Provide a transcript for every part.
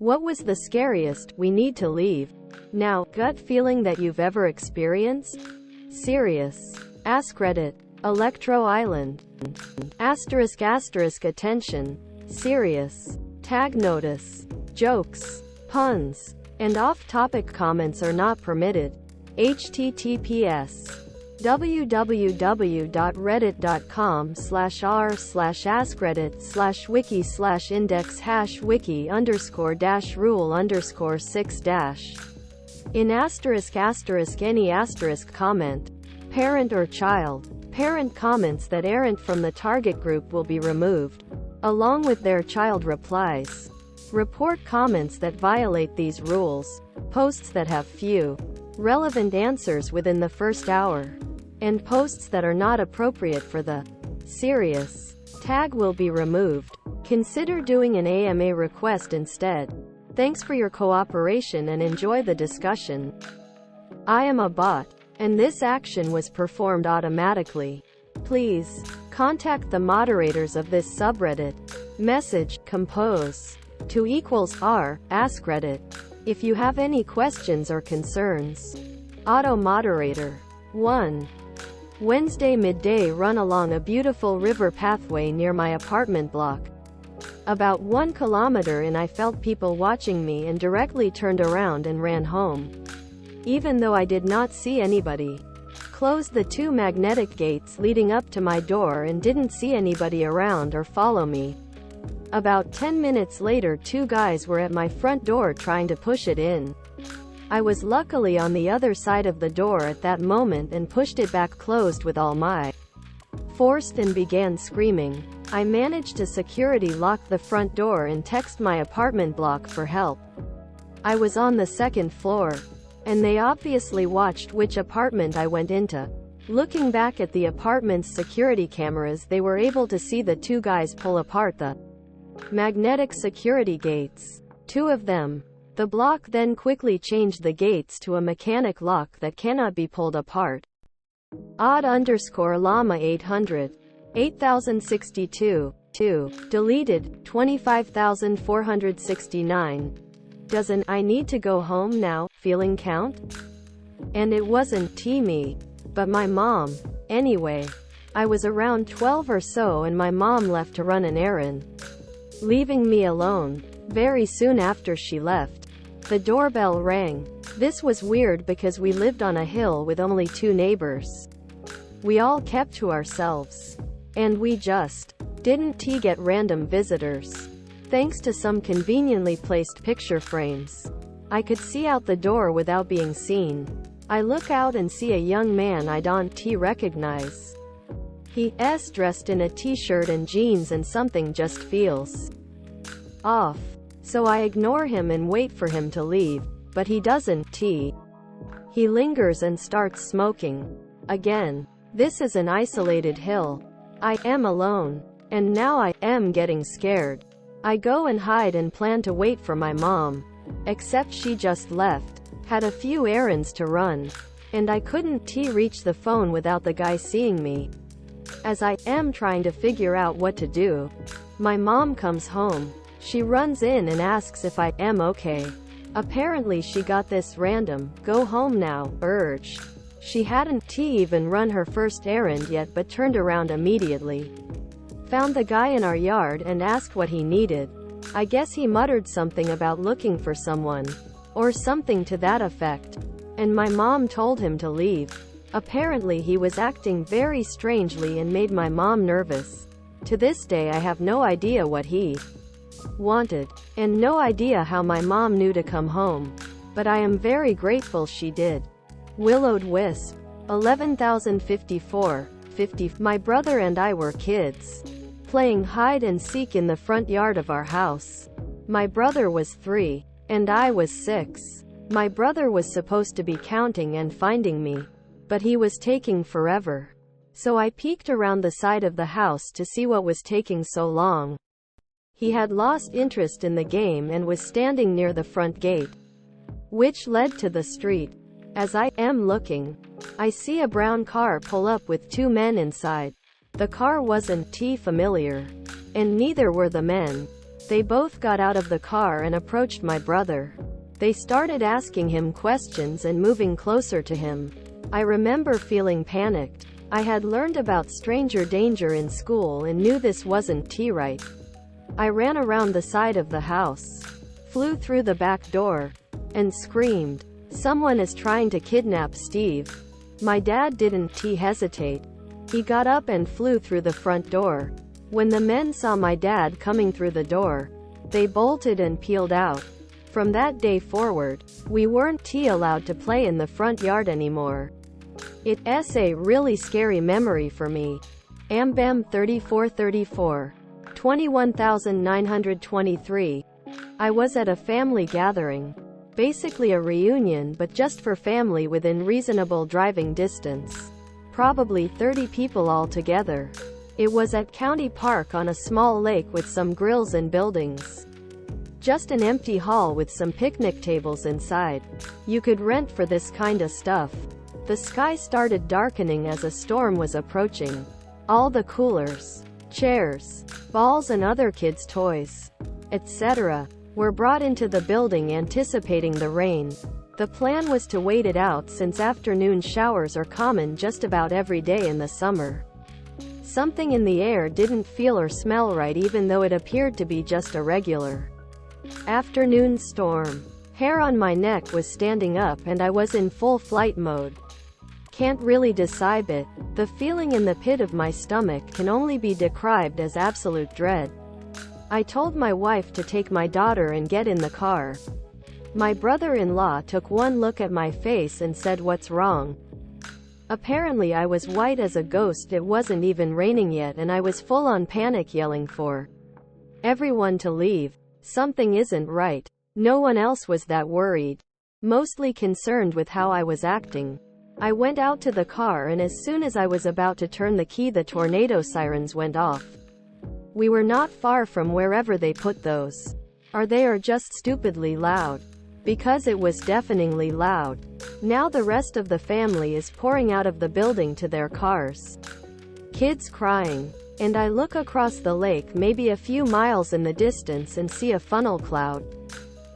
What was the scariest? We need to leave. Now, gut feeling that you've ever experienced? Serious. Askreddit. Electro Island. Asterisk asterisk attention. Serious. Tag notice. Jokes, puns, and off-topic comments are not permitted. https www.reddit.com/r/askreddit/wiki_rule_6- in any comment, parent or child, parent comments that aren't from the target group will be removed, along with their child replies. Report comments that violate these rules, posts that have few relevant answers within the first hour, and posts that are not appropriate for the serious tag will be removed. Consider doing an AMA request instead. Thanks for your cooperation and enjoy the discussion. I am a bot, and this action was performed automatically. Please contact the moderators of this subreddit. Message compose to =r askreddit if you have any questions or concerns. Auto moderator 1. Wednesday midday run along a beautiful river pathway near my apartment block. About 1 kilometer in, I felt people watching me and directly turned around and ran home. Even though I did not see anybody. Closed the 2 magnetic gates leading up to my door and didn't see anybody around or follow me. About 10 minutes later, 2 guys were at my front door trying to push it in. I was luckily on the other side of the door at that moment and pushed it back closed with all my force and began screaming. I managed to security lock the front door and text my apartment block for help. I was on the 2nd floor, and they obviously watched which apartment I went into. Looking back at the apartment's security cameras, they were able to see the 2 guys pull apart the magnetic security gates. 2 of them. The block then quickly changed the gates to a mechanic lock that cannot be pulled apart. Odd_llama 800. 8062. 2. Deleted. 25469. Does an "I need to go home now" feeling count? And it wasn't me, but my mom. Anyway, I was around 12 or so and my mom left to run an errand, leaving me alone. Very soon after she left, the doorbell rang. This was weird because we lived on a hill with only 2 neighbors. We all kept to ourselves. And we just didn't get random visitors. Thanks to some conveniently placed picture frames, I could see out the door without being seen. I look out and see a young man I don't recognize. He's dressed in a t-shirt and jeans and something just feels off. So I ignore him and wait for him to leave, but he doesn't. He lingers and starts smoking. Again. This is an isolated hill. I am alone. And now I am getting scared. I go and hide and plan to wait for my mom. Except she just left. Had a few errands to run. And I couldn't reach the phone without the guy seeing me. As I am trying to figure out what to do, my mom comes home. She runs in and asks if I am okay. Apparently she got this random "go home now" urge. She hadn't even run her first errand yet but turned around immediately. Found the guy in our yard and asked what he needed. I guess he muttered something about looking for someone, or something to that effect. And my mom told him to leave. Apparently he was acting very strangely and made my mom nervous. To this day I have no idea what he wanted, and no idea how my mom knew to come home. But I am very grateful she did. Willowed Wisp. 11,054. 50. My brother and I were kids, playing hide and seek in the front yard of our house. My brother was 3, and I was 6. My brother was supposed to be counting and finding me, but he was taking forever. So I peeked around the side of the house to see what was taking so long. He had lost interest in the game and was standing near the front gate, which led to the street. As I am looking, I see a brown car pull up with 2 men inside. The car wasn't familiar, and neither were the men. They both got out of the car and approached my brother. They started asking him questions and moving closer to him. I remember feeling panicked. I had learned about stranger danger in school and knew this wasn't right. I ran around the side of the house, flew through the back door, and screamed, "Someone is trying to kidnap Steve." My dad didn't hesitate. He got up and flew through the front door. When the men saw my dad coming through the door, they bolted and peeled out. From that day forward, we weren't allowed to play in the front yard anymore. It's a really scary memory for me. Ambam 3434. 21,923. I was at a family gathering. Basically a reunion, but just for family within reasonable driving distance. Probably 30 people all together. It was at County Park on a small lake with some grills and buildings. Just an empty hall with some picnic tables inside. You could rent for this kinda stuff. The sky started darkening as a storm was approaching. All the coolers, chairs, balls and other kids' toys, etc., were brought into the building anticipating the rain. The plan was to wait it out since afternoon showers are common just about every day in the summer. Something in the air didn't feel or smell right even though it appeared to be just a regular afternoon storm. Hair on my neck was standing up and I was in full flight mode. Can't really describe it. The feeling in the pit of my stomach can only be described as absolute dread. I told my wife to take my daughter and get in the car. My brother-in-law took one look at my face and said, "What's wrong?" Apparently I was white as a ghost. It wasn't even raining yet and I was full on panic, yelling for everyone to leave. Something isn't right. No one else was that worried. Mostly concerned with how I was acting. I went out to the car and as soon as I was about to turn the key, the tornado sirens went off. We were not far from wherever they put those. They are just stupidly loud. Because it was deafeningly loud. Now the rest of the family is pouring out of the building to their cars. Kids crying. And I look across the lake maybe a few miles in the distance and see a funnel cloud.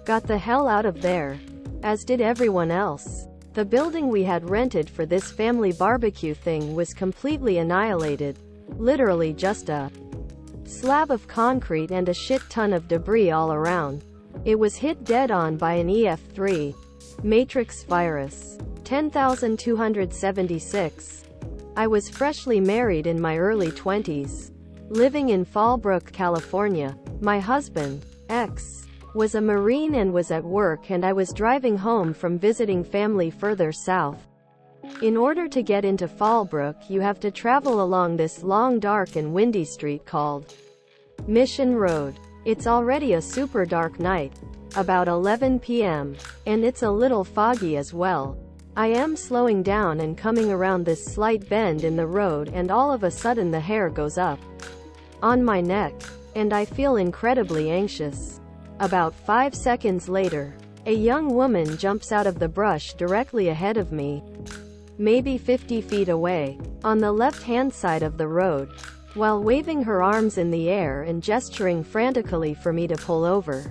Got the hell out of there. As did everyone else. The building we had rented for this family barbecue thing was completely annihilated. Literally just a slab of concrete and a shit ton of debris all around. It was hit dead on by an EF3 matrix virus. 10,276. I was freshly married in my early 20s, living in Fallbrook, California. My husband, ex, was a Marine and was at work, and I was driving home from visiting family further south. In order to get into Fallbrook, you have to travel along this long, dark and windy street called Mission Road. It's already a super dark night, about 11 p.m., and it's a little foggy as well. I am slowing down and coming around this slight bend in the road, and all of a sudden the hair goes up on my neck, and I feel incredibly anxious. About 5 seconds later, a young woman jumps out of the brush directly ahead of me, maybe 50 feet away, on the left-hand side of the road, while waving her arms in the air and gesturing frantically for me to pull over.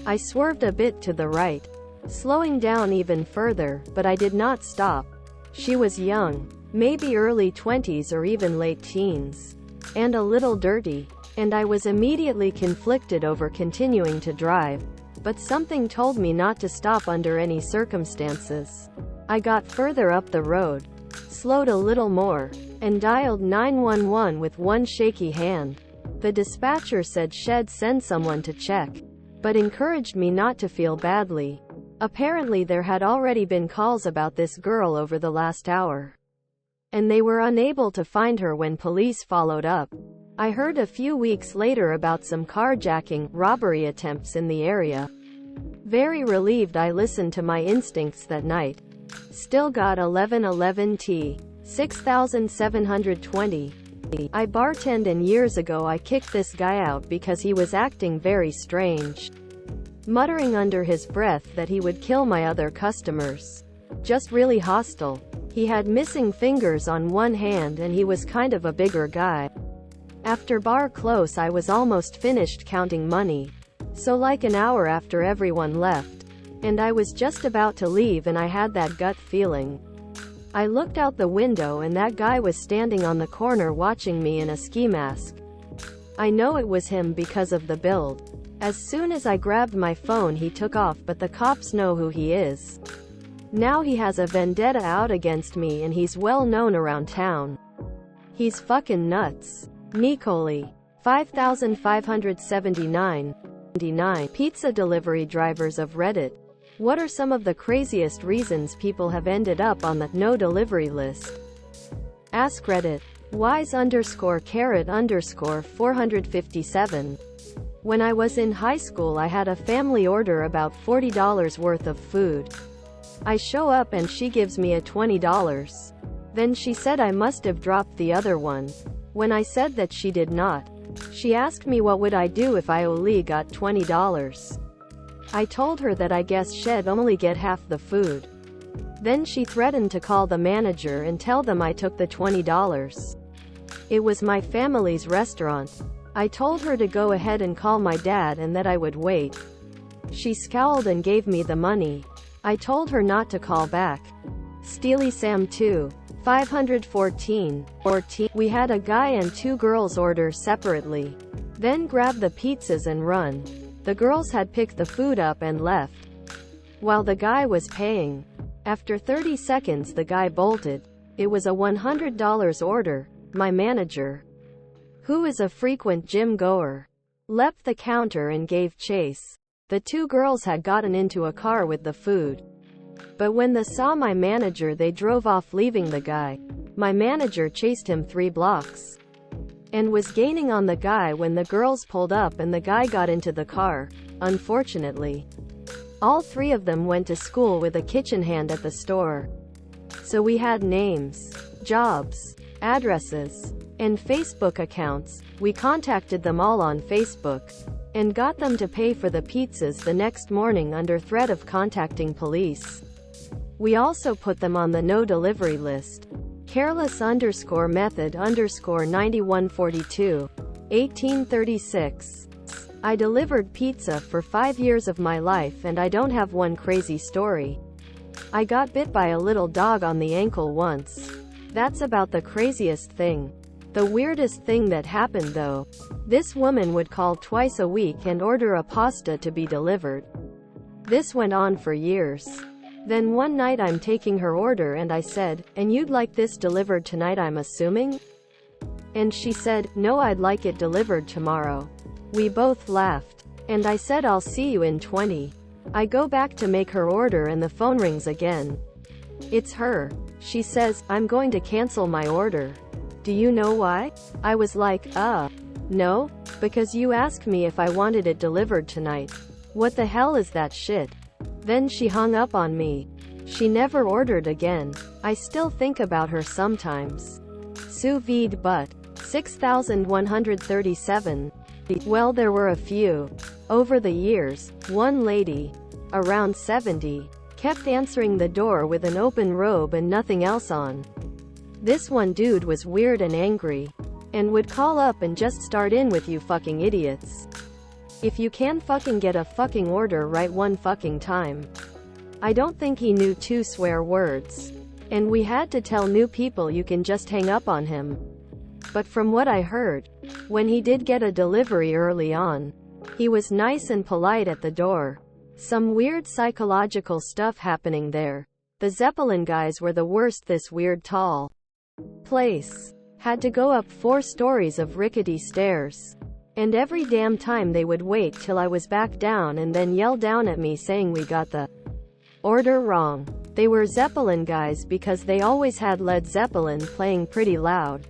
I swerved a bit to the right, slowing down even further, but I did not stop. She was young, maybe early 20s or even late teens, and a little dirty, and I was immediately conflicted over continuing to drive, but something told me not to stop under any circumstances. I got further up the road, slowed a little more, and dialed 911 with one shaky hand. The dispatcher said she'd send someone to check, but encouraged me not to feel badly. Apparently there had already been calls about this girl over the last hour, and they were unable to find her when police followed up. I heard a few weeks later about some carjacking, robbery attempts in the area. Very relieved I listened to my instincts that night. Still got 1111T. 6,720. I bartended and years ago I kicked this guy out because he was acting very strange, muttering under his breath that he would kill my other customers. Just really hostile. He had missing fingers on one hand and he was kind of a bigger guy. After bar close I was almost finished counting money. So like an hour after everyone left. And I was just about to leave and I had that gut feeling. I looked out the window and that guy was standing on the corner watching me in a ski mask. I know it was him because of the build. As soon as I grabbed my phone he took off, but the cops know who he is. Now he has a vendetta out against me and he's well known around town. He's fucking nuts. Nicoli. 5579. Pizza delivery drivers of Reddit. What are some of the craziest reasons people have ended up on the no delivery list? Askreddit. Wise_carrot_457. When I was in high school I had a family order about $40 worth of food. I show up and she gives me a $20. Then she said I must have dropped the other one. When I said that she did not, she asked me what would I do if I only got $20. I told her that I guess she'd only get half the food. Then she threatened to call the manager and tell them I took the $20. It was my family's restaurant. I told her to go ahead and call my dad and that I would wait. She scowled and gave me the money. I told her not to call back. Steely Sam 2. 514. We had a guy and two girls order separately. Then grab the pizzas and run. The girls had picked the food up and left while the guy was paying. After 30 seconds the guy bolted. It was a $100 order. My manager, who is a frequent gym goer, leapt the counter and gave chase. The two girls had gotten into a car with the food. But when they saw my manager they drove off leaving the guy. My manager chased him 3 blocks and was gaining on the guy when the girls pulled up and the guy got into the car. Unfortunately, all 3 of them went to school with a kitchen hand at the store. So we had names, jobs, addresses, and Facebook accounts. We contacted them all on Facebook and got them to pay for the pizzas the next morning under threat of contacting police. We also put them on the no delivery list. Careless_method_9142. 1836. I delivered pizza for 5 years of my life and I don't have one crazy story. I got bit by a little dog on the ankle once. That's about the craziest thing. The weirdest thing that happened though, this woman would call twice a week and order a pasta to be delivered. This went on for years. Then one night I'm taking her order and I said, "And you'd like this delivered tonight I'm assuming?" And she said, "No, I'd like it delivered tomorrow." We both laughed. And I said, "I'll see you in 20. I go back to make her order and the phone rings again. It's her. She says, "I'm going to cancel my order." Do you know why? I was like, no, because you asked me if I wanted it delivered tonight. What the hell is that shit? Then she hung up on me. She never ordered again. I still think about her sometimes. Sous vide butt. 6137. Well, there were a few. Over the years, one lady, around 70, kept answering the door with an open robe and nothing else on. This one dude was weird and angry, and would call up and just start in with "You fucking idiots. If you can fucking get a fucking order right one fucking time." I don't think he knew 2 swear words. And we had to tell new people you can just hang up on him. But from what I heard, when he did get a delivery early on, he was nice and polite at the door. Some weird psychological stuff happening there. The Zeppelin guys were the worst. This weird tall place had to go up 4 stories of rickety stairs. And every damn time they would wait till I was back down and then yell down at me saying we got the order wrong. They were Zeppelin guys because they always had Led Zeppelin playing pretty loud.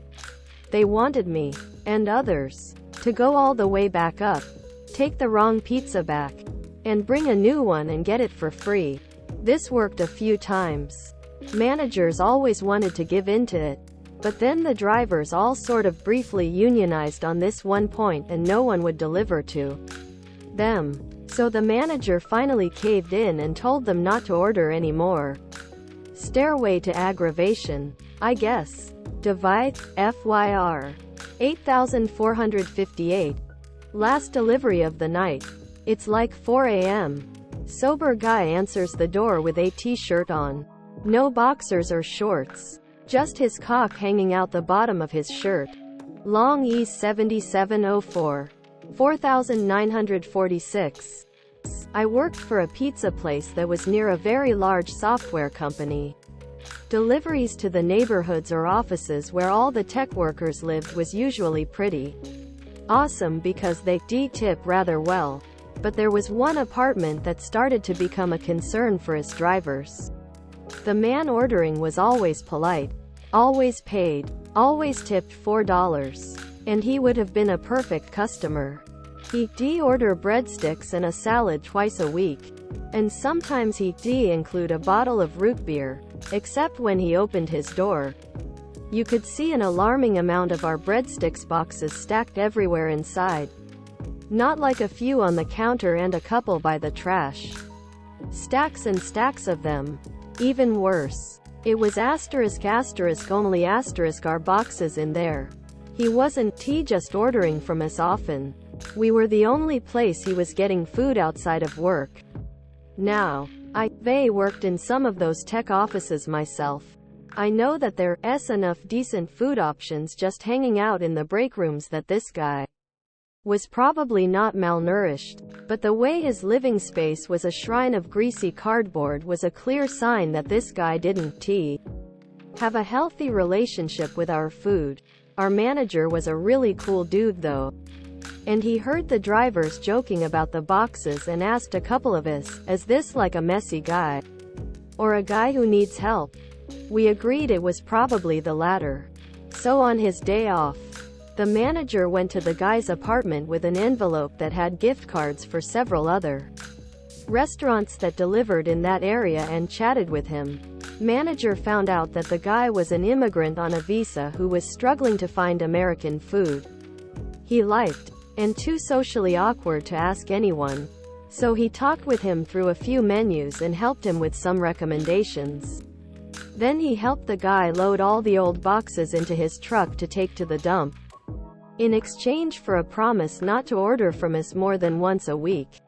They wanted me, and others, to go all the way back up, take the wrong pizza back, and bring a new one and get it for free. This worked a few times. Managers always wanted to give in to it. But then the drivers all sort of briefly unionized on this one point and no one would deliver to them. So the manager finally caved in and told them not to order anymore. Stairway to aggravation, I guess. Divide, FYR. 8458. Last delivery of the night. It's like 4 a.m. Sober guy answers the door with a t-shirt on. No boxers or shorts. Just his cock hanging out the bottom of his shirt. Long E 7704. 4946. I worked for a pizza place that was near a very large software company. Deliveries to the neighborhoods or offices where all the tech workers lived was usually pretty awesome because they tip rather well. But there was one apartment that started to become a concern for its drivers. The man ordering was always polite, always paid, always tipped $4, and he would have been a perfect customer. He'd order breadsticks and a salad twice a week, and sometimes he'd include a bottle of root beer, except when he opened his door. You could see an alarming amount of our breadsticks boxes stacked everywhere inside. Not like a few on the counter and a couple by the trash. Stacks and stacks of them. Even worse. It was only our boxes in there. He wasn't just ordering from us often. We were the only place he was getting food outside of work. Now, I worked in some of those tech offices myself. I know that there's enough decent food options just hanging out in the break rooms that this guy was probably not malnourished, but the way his living space was a shrine of greasy cardboard was a clear sign that this guy didn't have a healthy relationship with our food. Our manager was a really cool dude though. And he heard the drivers joking about the boxes and asked a couple of us, is this like a messy guy? Or a guy who needs help? We agreed it was probably the latter. So on his day off, the manager went to the guy's apartment with an envelope that had gift cards for several other restaurants that delivered in that area and chatted with him. Manager found out that the guy was an immigrant on a visa who was struggling to find American food he liked, and too socially awkward to ask anyone. So he talked with him through a few menus and helped him with some recommendations. Then he helped the guy load all the old boxes into his truck to take to the dump, in exchange for a promise not to order from us more than once a week.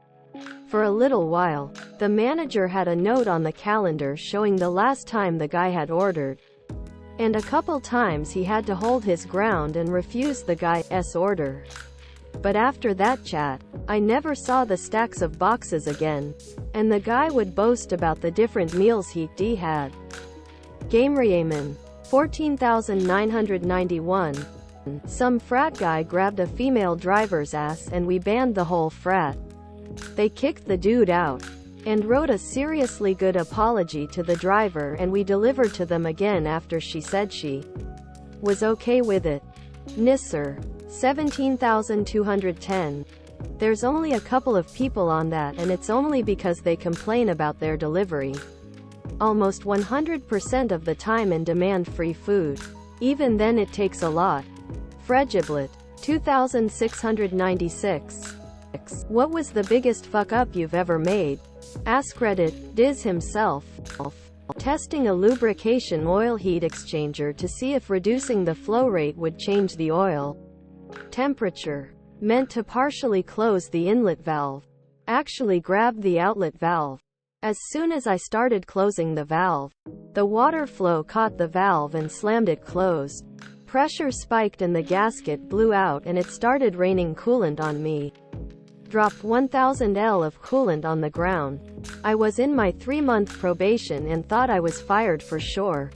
For a little while, the manager had a note on the calendar showing the last time the guy had ordered. And a couple times he had to hold his ground and refuse the guy's order. But after that chat, I never saw the stacks of boxes again, and the guy would boast about the different meals he had. Gameryaman. 14,991. Some frat guy grabbed a female driver's ass and we banned the whole frat. They kicked the dude out, and wrote a seriously good apology to the driver, and we delivered to them again after she said she was okay with it. Nisser. 17,210. There's only a couple of people on that, and it's only because they complain about their delivery almost 100% of the time and demand free food. Even then it takes a lot. Fregiblet. 2696. What was the biggest fuck up you've ever made? Askreddit. Diz himself. Testing a lubrication oil heat exchanger to see if reducing the flow rate would change the oil temperature. Meant to partially close the inlet valve. Actually grabbed the outlet valve. As soon as I started closing the valve, the water flow caught the valve and slammed it closed. Pressure spiked and the gasket blew out and it started raining coolant on me. Dropped 1000 L of coolant on the ground. I was in my 3-month probation and thought I was fired for sure.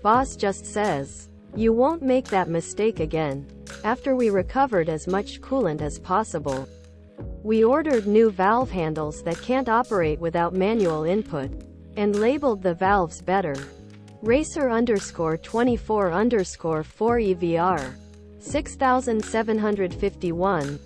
Boss just says, you won't make that mistake again. After we recovered as much coolant as possible, we ordered new valve handles that can't operate without manual input, and labeled the valves better. Racer_24_4EVR. 6751.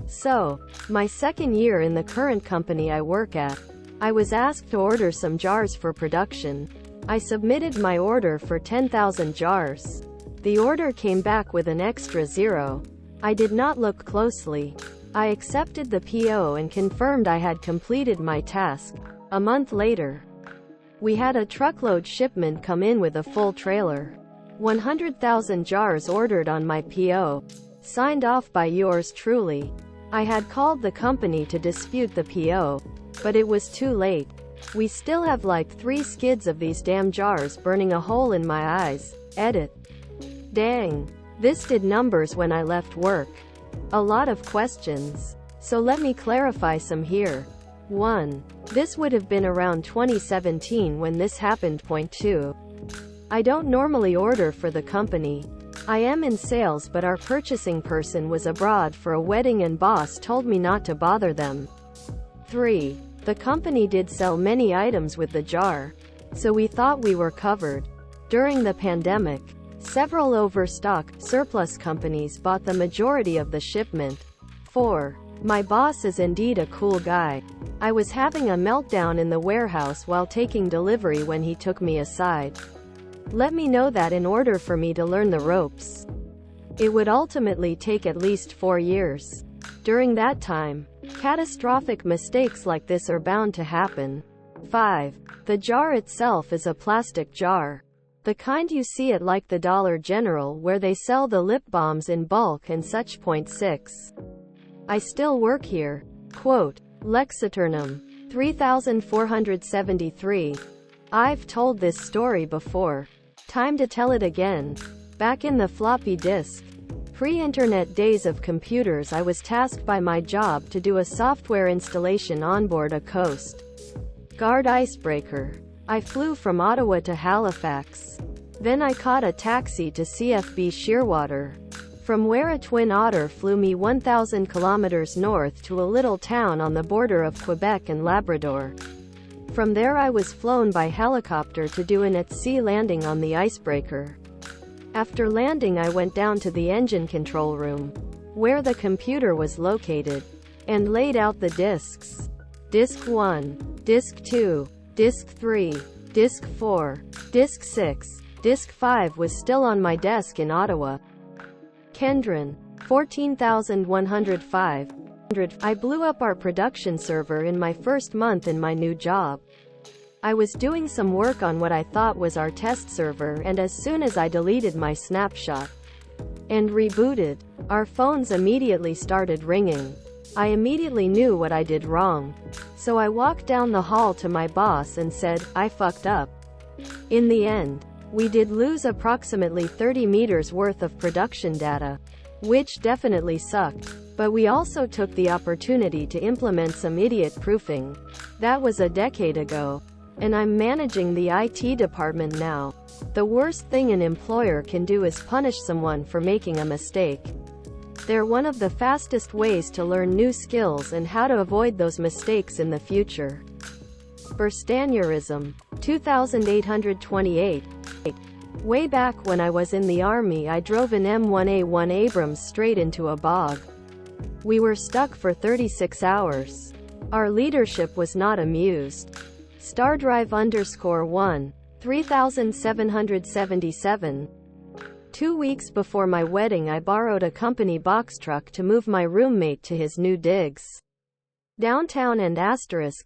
So, my second year in the current company I work at, I was asked to order some jars for production. I submitted my order for 10,000 jars. The order came back with an extra 0. I did not look closely. I accepted the PO and confirmed I had completed my task. A month later, we had a truckload shipment come in with a full trailer. 100,000 jars ordered on my PO. Signed off by yours truly. I had called the company to dispute the PO, but it was too late. We still have like 3 skids of these damn jars burning a hole in my eyes. Edit. Dang. This did numbers when I left work. A lot of questions. So let me clarify some here. 1. This would have been around 2017 when this happened. Point 2. I don't normally order for the company. I am in sales, but our purchasing person was abroad for a wedding and boss told me not to bother them. 3. The company did sell many items with the jar, so we thought we were covered. During the pandemic, several overstock, surplus companies bought the majority of the shipment. 4. My boss is indeed a cool guy. I was having a meltdown in the warehouse while taking delivery when he took me aside. Let me know that in order for me to learn the ropes, it would ultimately take at least 4 years. During that time, catastrophic mistakes like this are bound to happen. 5. The jar itself is a plastic jar. The kind you see at like the Dollar General where they sell the lip balms in bulk and such. Point 6. I still work here. Quote, Lexiternum. 3473. I've told this story before. Time to tell it again. Back in the floppy disk, pre-internet days of computers, I was tasked by my job to do a software installation onboard a Coast Guard icebreaker. I flew from Ottawa to Halifax. Then I caught a taxi to CFB Shearwater, from where a Twin Otter flew me 1,000 kilometers north to a little town on the border of Quebec and Labrador. From there I was flown by helicopter to do an at-sea landing on the icebreaker. After landing I went down to the engine control room, where the computer was located, and laid out the disks. Disk 1, Disk 2, Disk 3, Disk 4, Disk 6, Disk 5 was still on my desk in Ottawa. Kendron, 14,105. I blew up our production server in my first month in my new job. I was doing some work on what I thought was our test server, and as soon as I deleted my snapshot and rebooted, our phones immediately started ringing. I immediately knew what I did wrong. So I walked down the hall to my boss and said, I fucked up. In the end, we did lose approximately 30 meters worth of production data, which definitely sucked. But we also took the opportunity to implement some idiot proofing. That was a decade ago. And I'm managing the IT department now. The worst thing an employer can do is punish someone for making a mistake. They're one of the fastest ways to learn new skills and how to avoid those mistakes in the future. Burstanurism. 2828. Way back when I was in the army, I drove an M1A1 Abrams straight into a bog. We were stuck for 36 hours. Our leadership was not amused. Stardrive_1, 3777. 2 weeks before my wedding I borrowed a company box truck to move my roommate to his new digs downtown and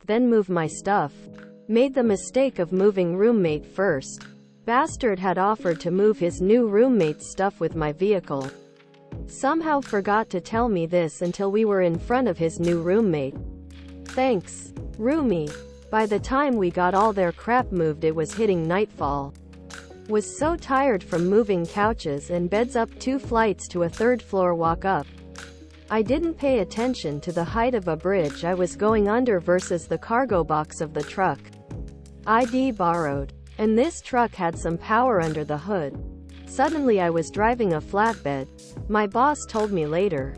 then move my stuff. Made the mistake of moving roommate first. Bastard had offered to move his new roommate's stuff with my vehicle. Somehow forgot to tell me this until we were in front of his new roommate. Thanks, roomie. By the time we got all their crap moved it was hitting nightfall. Was so tired from moving couches and beds up 2 flights to a 3rd floor walk up. I didn't pay attention to the height of a bridge I was going under versus the cargo box of the truck. ID borrowed. And this truck had some power under the hood. Suddenly I was driving a flatbed. My boss told me later.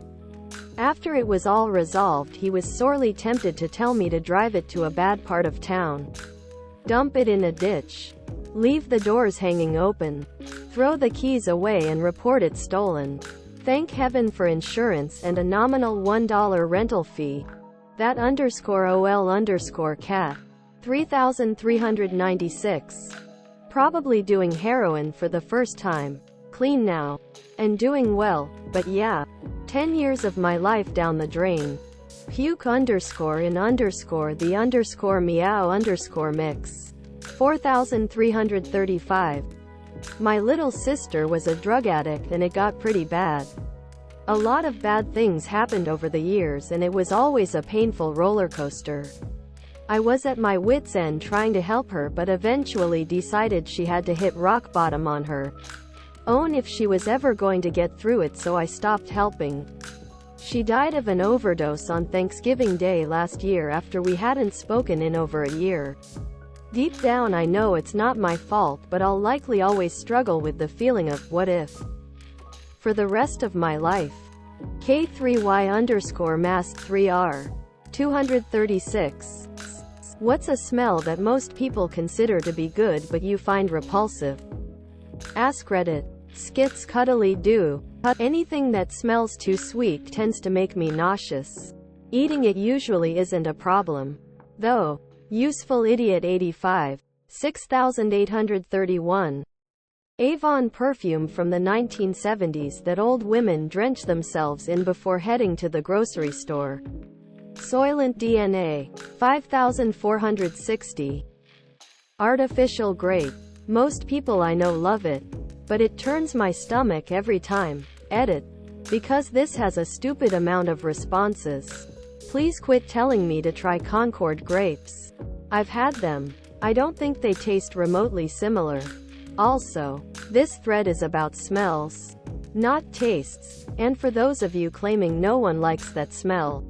After it was all resolved, he was sorely tempted to tell me to drive it to a bad part of town. Dump it in a ditch. Leave the doors hanging open. Throw the keys away and report it stolen. Thank heaven for insurance and a nominal $1 rental fee. That _OL_cat. 3396. Probably doing heroin for the first time. Clean now. And doing well, but yeah. 10 years of my life down the drain. Puke _in_the_meow_mix. 4335. My little sister was a drug addict and it got pretty bad. A lot of bad things happened over the years and it was always a painful roller coaster. I was at my wit's end trying to help her but eventually decided she had to hit rock bottom on her own if she was ever going to get through it, so I stopped helping. She died of an overdose on Thanksgiving Day last year after we hadn't spoken in over a year. Deep down I know it's not my fault, but I'll likely always struggle with the feeling of what if for the rest of my life. K3Y_mask3R 236. What's a smell that most people consider to be good but you find repulsive? Askreddit. Skits cuddly do. Anything that smells too sweet tends to make me nauseous. Eating it usually isn't a problem, though. Useful Idiot 85. 6831. Avon perfume from the 1970s that old women drench themselves in before heading to the grocery store. Soylent DNA. 5460. Artificial grape. Most people I know love it, but it turns my stomach every time. Edit. Because this has a stupid amount of responses. Please quit telling me to try Concord grapes. I've had them. I don't think they taste remotely similar. Also, this thread is about smells, not tastes, and for those of you claiming no one likes that smell,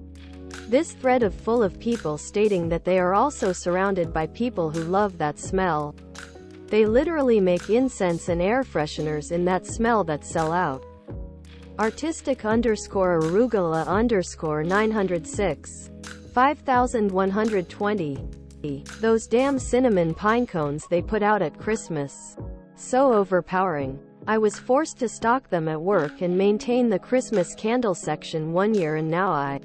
this thread is full of people stating that they are also surrounded by people who love that smell. They literally make incense and air fresheners in that smell that sell out. Artistic_arugula_906. 5120. Those damn cinnamon pine cones they put out at Christmas. So overpowering. I was forced to stock them at work and maintain the Christmas candle section one year, and now I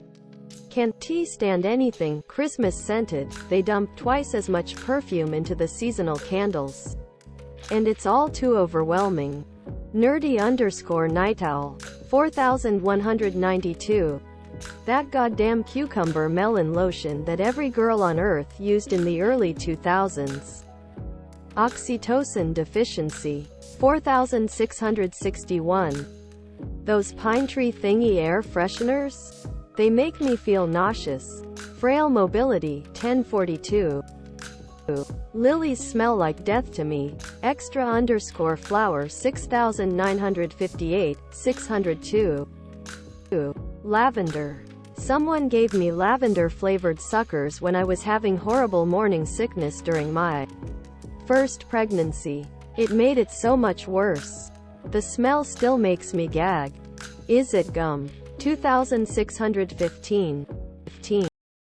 can't stand anything Christmas scented. They dump twice as much perfume into the seasonal candles, and it's all too overwhelming. Nerdy_night owl. 4192. That goddamn cucumber melon lotion that every girl on earth used in the early 2000s. Oxytocin deficiency. 4661. Those pine tree thingy air fresheners? They make me feel nauseous. Frail mobility. 1042. Lilies smell like death to me. Extra_flower 6958. 602. Lavender. Someone gave me lavender-flavored suckers when I was having horrible morning sickness during my first pregnancy. It made it so much worse. The smell still makes me gag. Is it gum? 2615.